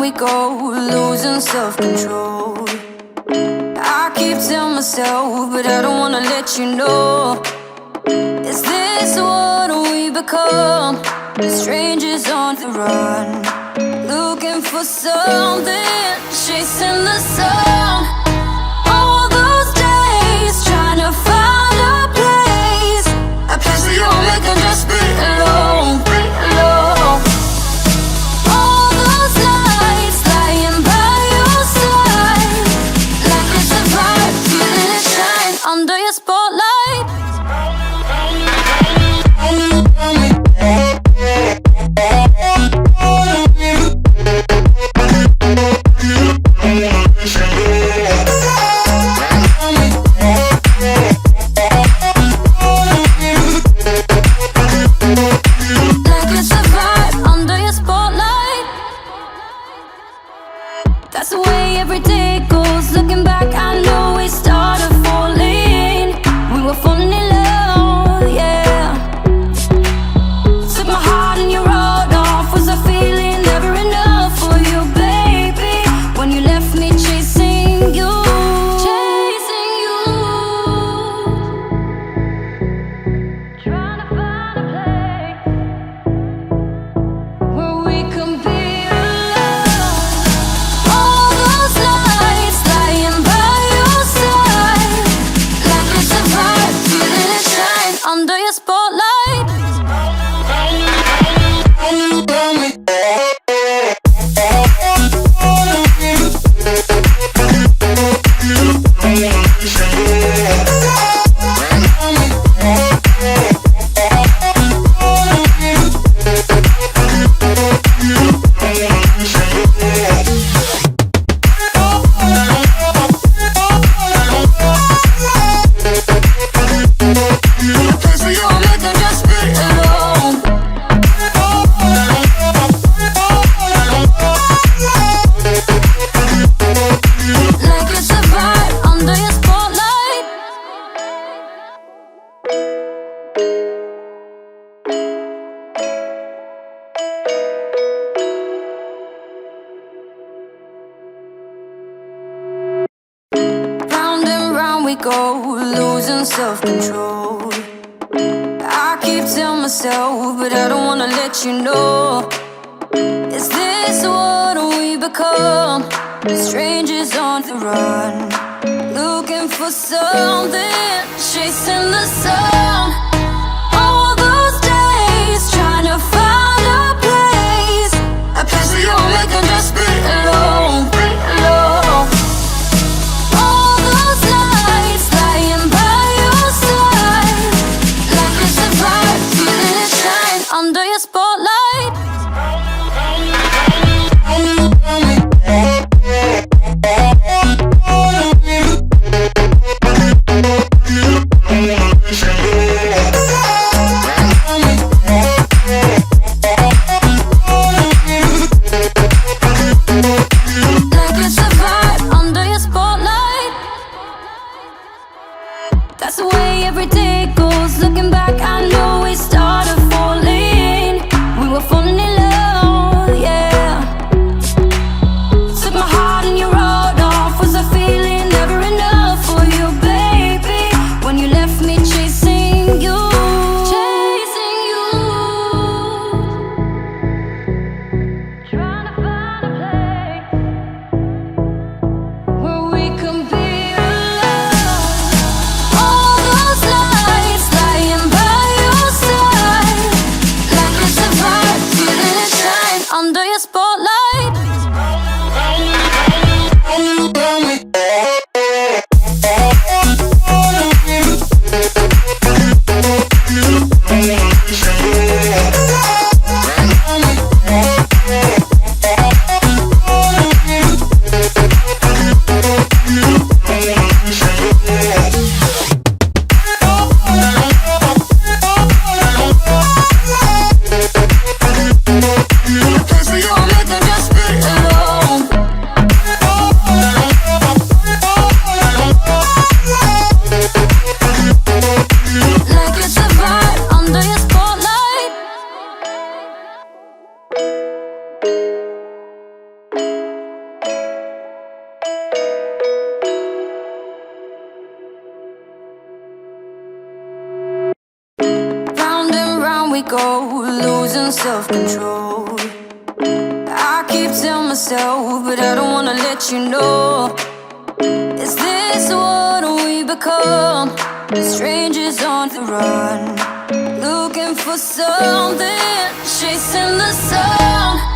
we go, losing self-control. I keep telling myself, but I don't wanna let you know. Is this what we become? Strangers on the run, looking for something, chasing the sun. All those days trying to find a place where you only can just be alone, be alone. All those nights lying by your side, like it's a vibe, feeling it shine under your spotlight. That's the way every day goes. Looking back, I know we started falling. We were falling in love, yeah. Took my heart and you wrote off. Was I feeling never enough for you, baby? When you left me chasing you, chasing you. Trying to find a place where we can be. Under your spotlight. We go, losing self-control. I keep telling myself, but I don't wanna let you know. Is this what we become? Strangers on the run, looking for something, chasing the sun. All those days trying to find a place where you only can just be alone, be alone. All those nights lying by your side, like it's a vibe, feeling it shine under your spotlight. That's the way every day goes. Looking back, I know we started falling. We were falling in love, yeah. Took my heart and you wrote off. Was I feeling never enough for you, baby? When you left me chasing you, chasing you. Trying to find a place where we can be. Under your spotlight. Thank you. go, losing self-control. I keep telling myself, but I don't wanna let you know. Is this what we become? Strangers on the run, looking for something, chasing the sun.